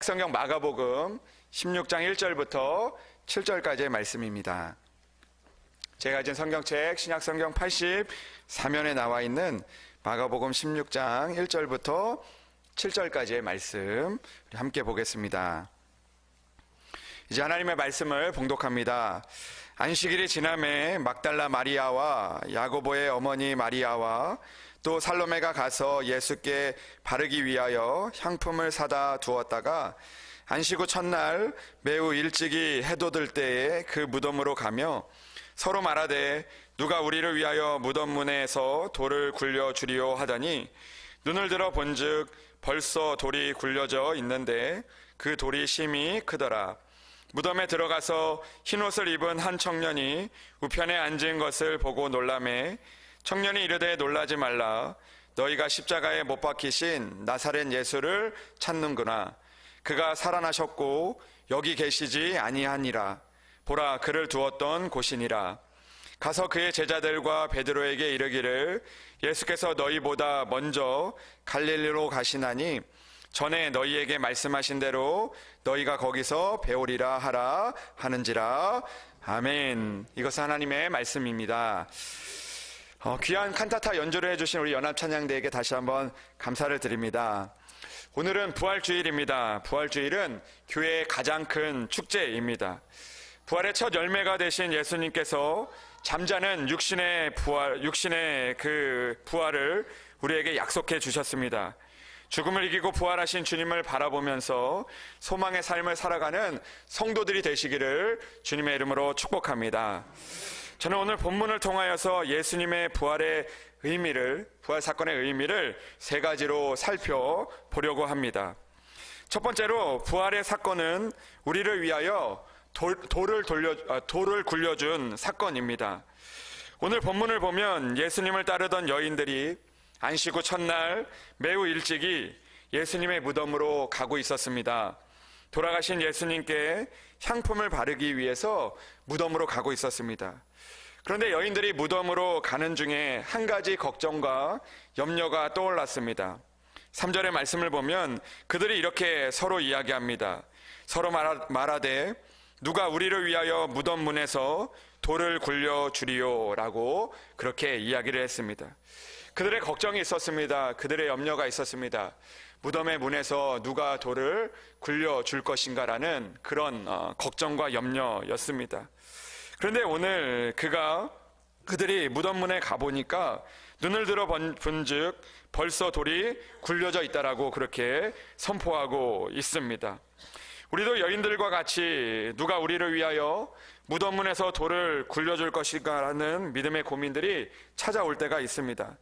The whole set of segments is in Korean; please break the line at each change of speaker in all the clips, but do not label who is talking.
신약성경 마가복음 16장 1절부터 7절까지의 말씀입니다. 제가 가진 성경책 신약성경 84면에 나와 있는 마가복음 16장 1절부터 7절까지의 말씀 함께 보겠습니다. 이제 하나님의 말씀을 봉독합니다. 안식일이 지남에 막달라 마리아와 야고보의 어머니 마리아와 또 살로메가 가서 예수께 바르기 위하여 향품을 사다 두었다가 안식 후 첫날 매우 일찍이 해돋을 때에 그 무덤으로 가며 서로 말하되 누가 우리를 위하여 무덤 문에서 돌을 굴려 주리오 하더니 눈을 들어 본즉 벌써 돌이 굴려져 있는데 그 돌이 심히 크더라. 무덤에 들어가서 흰옷을 입은 한 청년이 우편에 앉은 것을 보고 놀라매 청년이 이르되 놀라지 말라. 너희가 십자가에 못 박히신 나사렛 예수를 찾는구나. 그가 살아나셨고 여기 계시지 아니하니라. 보라, 그를 두었던 곳이니라. 가서 그의 제자들과 베드로에게 이르기를 예수께서 너희보다 먼저 갈릴리로 가시나니 전에 너희에게 말씀하신 대로 너희가 거기서 배우리라 하라 하는지라. 아멘. 이것은 하나님의 말씀입니다. 귀한 칸타타 연주를 해주신 우리 연합찬양대에게 다시 한번 감사를 드립니다. 오늘은 부활주일입니다. 부활주일은 교회의 가장 큰 축제입니다. 부활의 첫 열매가 되신 예수님께서 잠자는 육신의 그 부활을 우리에게 약속해 주셨습니다. 죽음을 이기고 부활하신 주님을 바라보면서 소망의 삶을 살아가는 성도들이 되시기를 주님의 이름으로 축복합니다. 저는 오늘 본문을 통하여서 예수님의 부활의 의미를, 부활 사건의 의미를 세 가지로 살펴보려고 합니다. 첫 번째로 부활의 사건은 우리를 위하여 돌을 굴려준 사건입니다. 오늘 본문을 보면 예수님을 따르던 여인들이 안식 후 첫날 매우 일찍이 예수님의 무덤으로 가고 있었습니다. 돌아가신 예수님께 향품을 바르기 위해서 무덤으로 가고 있었습니다. 그런데 여인들이 무덤으로 가는 중에 한 가지 걱정과 염려가 떠올랐습니다. 3절의 말씀을 보면 그들이 이렇게 서로 이야기합니다. 서로 말하되 누가 우리를 위하여 무덤 문에서 돌을 굴려 주리오 라고 그렇게 이야기를 했습니다. 그들의 걱정이 있었습니다. 그들의 염려가 있었습니다. 무덤의 문에서 누가 돌을 굴려 줄 것인가 라는 그런 걱정과 염려였습니다. 그런데 오늘 그들이 무덤 문에 가보니까 눈을 들어 본즉 벌써 돌이 굴려져 있다라고 그렇게 선포하고 있습니다. 우리도 여인들과 같이 누가 우리를 위하여 무덤 문에서 돌을 굴려줄 것인가 라는 믿음의 고민들이 찾아올 때가 있습니다.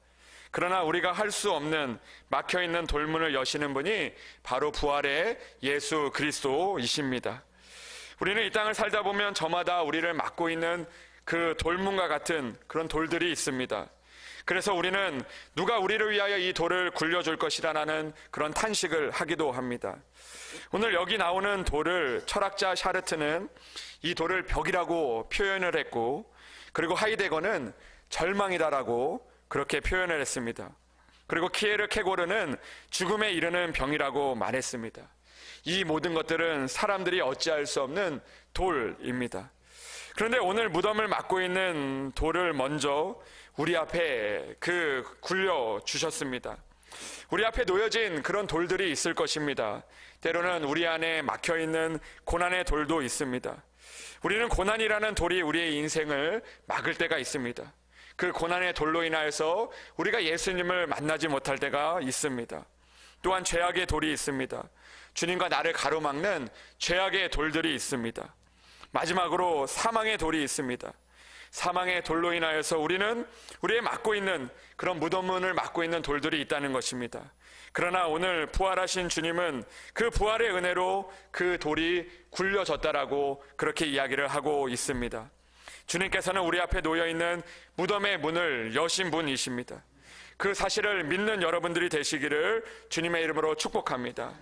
그러나 우리가 할 수 없는 막혀있는 돌문을 여시는 분이 바로 부활의 예수 그리스도이십니다. 우리는 이 땅을 살다 보면 저마다 우리를 막고 있는 그 돌문과 같은 그런 돌들이 있습니다. 그래서 우리는 누가 우리를 위하여 이 돌을 굴려줄 것이라는 그런 탄식을 하기도 합니다. 오늘 여기 나오는 돌을 철학자 샤르트는 이 돌을 벽이라고 표현을 했고, 그리고 하이데거는 절망이다라고 그렇게 표현을 했습니다. 그리고 키에르 케고르는 죽음에 이르는 병이라고 말했습니다. 이 모든 것들은 사람들이 어찌할 수 없는 돌입니다. 그런데 오늘 무덤을 막고 있는 돌을 먼저 우리 앞에 굴려 주셨습니다. 우리 앞에 놓여진 그런 돌들이 있을 것입니다. 때로는 우리 안에 막혀있는 고난의 돌도 있습니다. 우리는 고난이라는 돌이 우리의 인생을 막을 때가 있습니다. 그 고난의 돌로 인하여서 우리가 예수님을 만나지 못할 때가 있습니다. 또한 죄악의 돌이 있습니다. 주님과 나를 가로막는 죄악의 돌들이 있습니다. 마지막으로 사망의 돌이 있습니다. 사망의 돌로 인하여서 우리는 우리의 막고 있는 그런 무덤문을 막고 있는 돌들이 있다는 것입니다. 그러나 오늘 부활하신 주님은 그 부활의 은혜로 그 돌이 굴려졌다라고 그렇게 이야기를 하고 있습니다. 주님께서는 우리 앞에 놓여있는 무덤의 문을 여신 분이십니다. 그 사실을 믿는 여러분들이 되시기를 주님의 이름으로 축복합니다.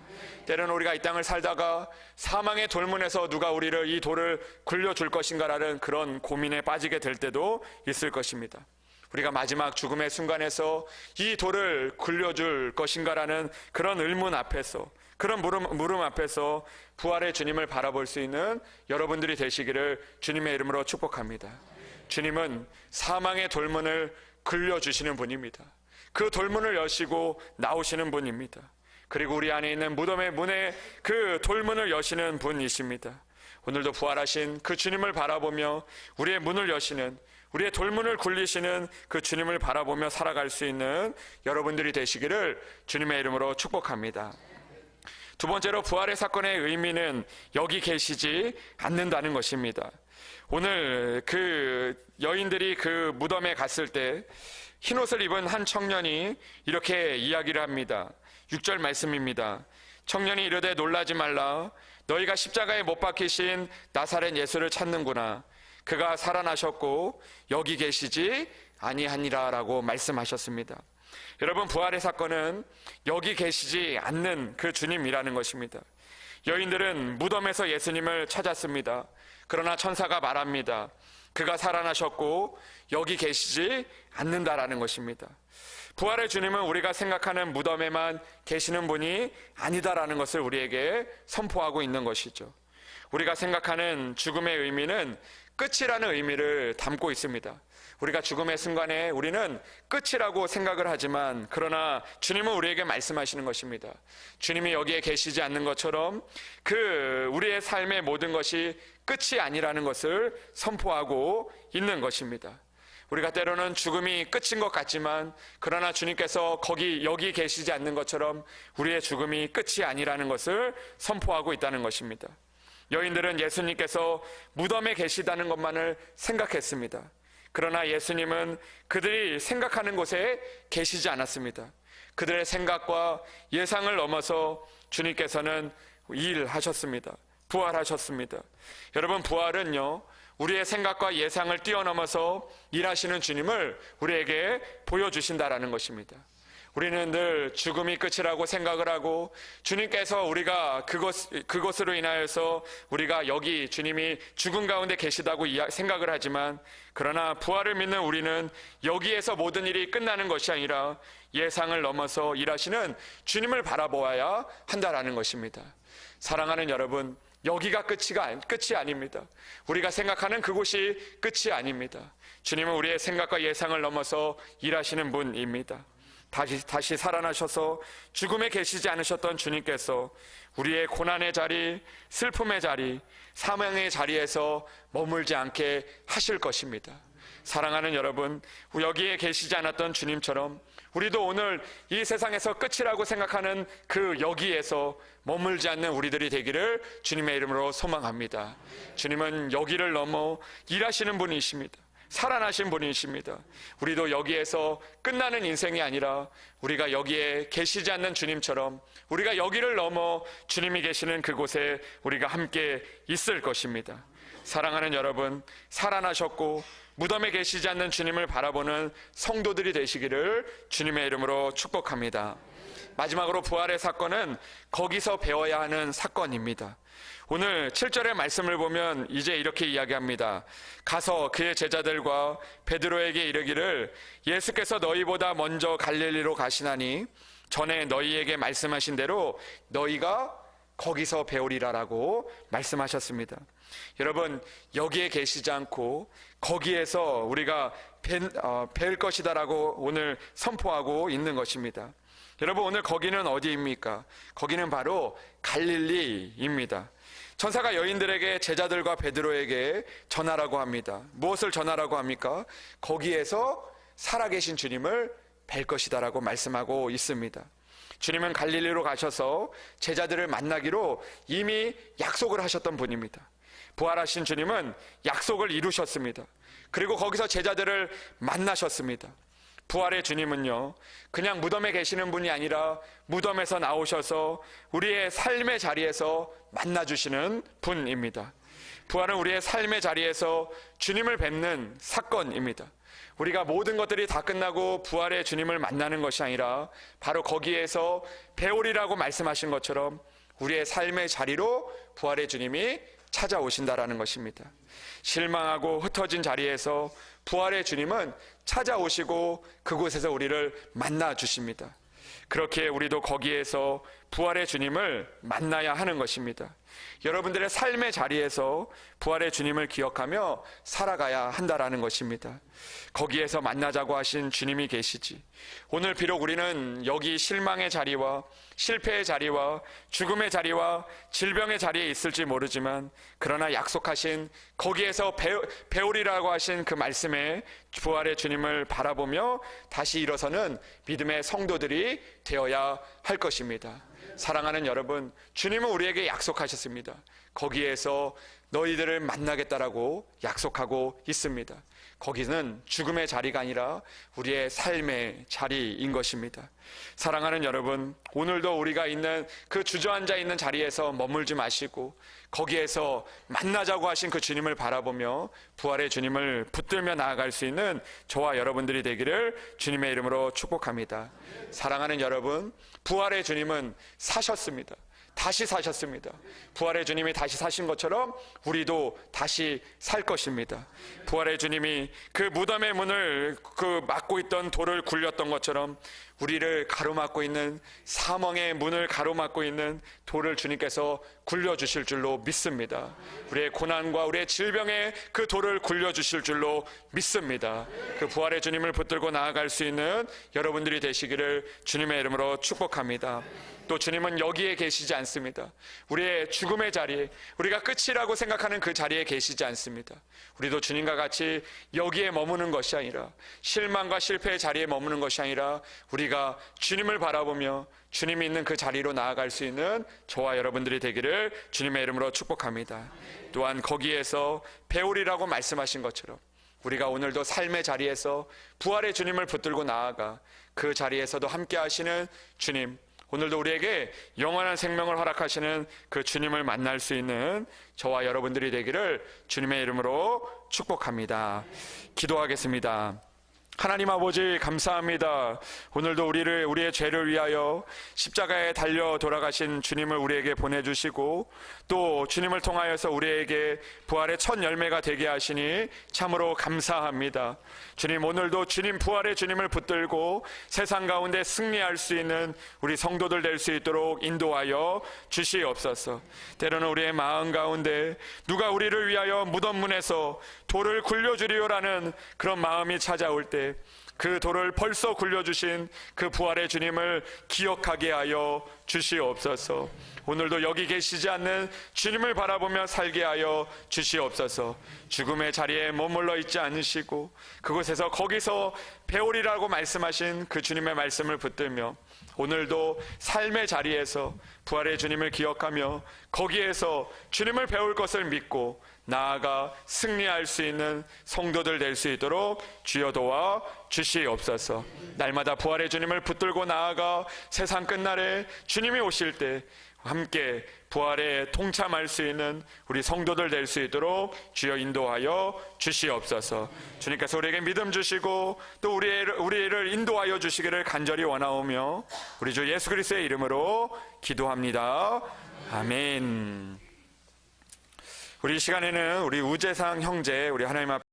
때로는 우리가 이 땅을 살다가 사망의 돌문에서 누가 우리를 이 돌을 굴려줄 것인가라는 그런 고민에 빠지게 될 때도 있을 것입니다. 우리가 마지막 죽음의 순간에서 이 돌을 굴려줄 것인가라는 그런 의문 앞에서 그런 물음 앞에서 부활의 주님을 바라볼 수 있는 여러분들이 되시기를 주님의 이름으로 축복합니다. 주님은 사망의 돌문을 굴려주시는 분입니다. 그 돌문을 여시고 나오시는 분입니다. 그리고 우리 안에 있는 무덤의 문에 그 돌문을 여시는 분이십니다. 오늘도 부활하신 그 주님을 바라보며 우리의 문을 여시는, 우리의 돌문을 굴리시는 그 주님을 바라보며 살아갈 수 있는 여러분들이 되시기를 주님의 이름으로 축복합니다. 두 번째로 부활의 사건의 의미는 여기 계시지 않는다는 것입니다. 오늘 그 여인들이 그 무덤에 갔을 때 흰옷을 입은 한 청년이 이렇게 이야기를 합니다. 6절 말씀입니다. 청년이 이르되 놀라지 말라. 너희가 십자가에 못 박히신 나사렛 예수를 찾는구나. 그가 살아나셨고 여기 계시지 아니하니라 라고 말씀하셨습니다. 여러분, 부활의 사건은 여기 계시지 않는 그 주님이라는 것입니다. 여인들은 무덤에서 예수님을 찾았습니다. 그러나 천사가 말합니다. 그가 살아나셨고 여기 계시지 않는다라는 것입니다. 부활의 주님은 우리가 생각하는 무덤에만 계시는 분이 아니다라는 것을 우리에게 선포하고 있는 것이죠. 우리가 생각하는 죽음의 의미는 끝이라는 의미를 담고 있습니다. 우리가 죽음의 순간에 우리는 끝이라고 생각을 하지만, 그러나 주님은 우리에게 말씀하시는 것입니다. 주님이 여기에 계시지 않는 것처럼 그 우리의 삶의 모든 것이 끝이 아니라는 것을 선포하고 있는 것입니다. 우리가 때로는 죽음이 끝인 것 같지만, 그러나 주님께서 여기 계시지 않는 것처럼 우리의 죽음이 끝이 아니라는 것을 선포하고 있다는 것입니다. 여인들은 예수님께서 무덤에 계시다는 것만을 생각했습니다. 그러나 예수님은 그들이 생각하는 곳에 계시지 않았습니다. 그들의 생각과 예상을 넘어서 주님께서는 일하셨습니다. 부활하셨습니다. 여러분, 부활은요, 우리의 생각과 예상을 뛰어넘어서 일하시는 주님을 우리에게 보여주신다라는 것입니다. 우리는 늘 죽음이 끝이라고 생각을 하고, 주님께서 우리가 그것으로 인하여서 우리가 여기 주님이 죽음 가운데 계시다고 생각을 하지만, 그러나 부활을 믿는 우리는 여기에서 모든 일이 끝나는 것이 아니라 예상을 넘어서 일하시는 주님을 바라보아야 한다라는 것입니다. 사랑하는 여러분, 여기가 끝이 아닙니다. 우리가 생각하는 그곳이 끝이 아닙니다. 주님은 우리의 생각과 예상을 넘어서 일하시는 분입니다. 다시 살아나셔서 죽음에 계시지 않으셨던 주님께서 우리의 고난의 자리, 슬픔의 자리, 사망의 자리에서 머물지 않게 하실 것입니다. 사랑하는 여러분, 여기에 계시지 않았던 주님처럼 우리도 오늘 이 세상에서 끝이라고 생각하는 그 여기에서 머물지 않는 우리들이 되기를 주님의 이름으로 소망합니다. 주님은 여기를 넘어 일하시는 분이십니다. 살아나신 분이십니다. 우리도 여기에서 끝나는 인생이 아니라 우리가 여기에 계시지 않는 주님처럼 우리가 여기를 넘어 주님이 계시는 그곳에 우리가 함께 있을 것입니다. 사랑하는 여러분, 살아나셨고 무덤에 계시지 않는 주님을 바라보는 성도들이 되시기를 주님의 이름으로 축복합니다. 마지막으로 부활의 사건은 거기서 배워야 하는 사건입니다. 오늘 7절의 말씀을 보면 이제 이렇게 이야기합니다. 가서 그의 제자들과 베드로에게 이르기를 예수께서 너희보다 먼저 갈릴리로 가시나니 전에 너희에게 말씀하신 대로 너희가 거기서 배우리라라고 말씀하셨습니다. 여러분, 여기에 계시지 않고 거기에서 우리가 뵐 것이다라고 오늘 선포하고 있는 것입니다. 여러분, 오늘 거기는 어디입니까? 거기는 바로 갈릴리입니다. 천사가 여인들에게 제자들과 베드로에게 전하라고 합니다. 무엇을 전하라고 합니까? 거기에서 살아계신 주님을 뵐 것이다라고 말씀하고 있습니다. 주님은 갈릴리로 가셔서 제자들을 만나기로 이미 약속을 하셨던 분입니다. 부활하신 주님은 약속을 이루셨습니다. 그리고 거기서 제자들을 만나셨습니다. 부활의 주님은요, 그냥 무덤에 계시는 분이 아니라 무덤에서 나오셔서 우리의 삶의 자리에서 만나주시는 분입니다. 부활은 우리의 삶의 자리에서 주님을 뵙는 사건입니다. 우리가 모든 것들이 다 끝나고 부활의 주님을 만나는 것이 아니라 바로 거기에서 배우리라고 말씀하신 것처럼 우리의 삶의 자리로 부활의 주님이 찾아오신다라는 것입니다. 실망하고 흩어진 자리에서 부활의 주님은 찾아오시고 그곳에서 우리를 만나 주십니다. 그렇게 우리도 거기에서 부활의 주님을 만나야 하는 것입니다. 여러분들의 삶의 자리에서 부활의 주님을 기억하며 살아가야 한다라는 것입니다. 거기에서 만나자고 하신 주님이 계시지. 오늘 비록 우리는 여기 실망의 자리와 실패의 자리와 죽음의 자리와 질병의 자리에 있을지 모르지만, 그러나 약속하신 거기에서 배우리라고 하신 그 말씀에 부활의 주님을 바라보며 다시 일어서는 믿음의 성도들이 되어야 할 것입니다. 사랑하는 여러분, 주님은 우리에게 약속하셨습니다. 거기에서 너희들을 만나겠다라고 약속하고 있습니다. 거기는 죽음의 자리가 아니라 우리의 삶의 자리인 것입니다. 사랑하는 여러분, 오늘도 우리가 있는 그 주저앉아 있는 자리에서 머물지 마시고 거기에서 만나자고 하신 그 주님을 바라보며 부활의 주님을 붙들며 나아갈 수 있는 저와 여러분들이 되기를 주님의 이름으로 축복합니다. 사랑하는 여러분, 부활의 주님은 사셨습니다. 다시 사셨습니다. 부활의 주님이 다시 사신 것처럼 우리도 다시 살 것입니다. 부활의 주님이 그 무덤의 문을 막고 있던 돌을 굴렸던 것처럼 우리를 가로막고 있는 사망의 문을 가로막고 있는 돌을 주님께서 굴려주실 줄로 믿습니다. 우리의 고난과 우리의 질병의 그 돌을 굴려주실 줄로 믿습니다. 그 부활의 주님을 붙들고 나아갈 수 있는 여러분들이 되시기를 주님의 이름으로 축복합니다. 또 주님은 여기에 계시지 않습니다. 우리의 죽음의 자리에, 우리가 끝이라고 생각하는 그 자리에 계시지 않습니다. 우리도 주님과 같이 여기에 머무는 것이 아니라, 실망과 실패의 자리에 머무는 것이 아니라 우리가 주님을 바라보며 주님이 있는 그 자리로 나아갈 수 있는 저와 여러분들이 되기를 주님의 이름으로 축복합니다. 또한 거기에서 배우리라고 말씀하신 것처럼 우리가 오늘도 삶의 자리에서 부활의 주님을 붙들고 나아가 그 자리에서도 함께 하시는 주님, 오늘도 우리에게 영원한 생명을 허락하시는 그 주님을 만날 수 있는 저와 여러분들이 되기를 주님의 이름으로 축복합니다. 기도하겠습니다. 하나님 아버지, 감사합니다. 오늘도 우리의 죄를 위하여 십자가에 달려 돌아가신 주님을 우리에게 보내주시고 또 주님을 통하여서 우리에게 부활의 첫 열매가 되게 하시니 참으로 감사합니다. 주님, 오늘도 주님 부활의 주님을 붙들고 세상 가운데 승리할 수 있는 우리 성도들 될 수 있도록 인도하여 주시옵소서. 때로는 우리의 마음 가운데 누가 우리를 위하여 무덤 문에서 돌을 굴려주리오라는 그런 마음이 찾아올 때 그 돌을 벌써 굴려주신 그 부활의 주님을 기억하게 하여 주시옵소서. 오늘도 여기 계시지 않는 주님을 바라보며 살게 하여 주시옵소서. 죽음의 자리에 머물러 있지 않으시고 그곳에서 거기서 배우리라고 말씀하신 그 주님의 말씀을 붙들며 오늘도 삶의 자리에서 부활의 주님을 기억하며 거기에서 주님을 배울 것을 믿고 나아가 승리할 수 있는 성도들 될 수 있도록 주여 도와 주시옵소서. 날마다 부활의 주님을 붙들고 나아가 세상 끝날에 주님이 오실 때 함께 부활에 동참할 수 있는 우리 성도들 될 수 있도록 주여 인도하여 주시옵소서. 주님께서 우리에게 믿음 주시고 또 우리를 인도하여 주시기를 간절히 원하오며 우리 주 예수 그리스도의 이름으로 기도합니다. 아멘. 우리 이 시간에는 우리 우재상 형제, 우리 하나님 앞에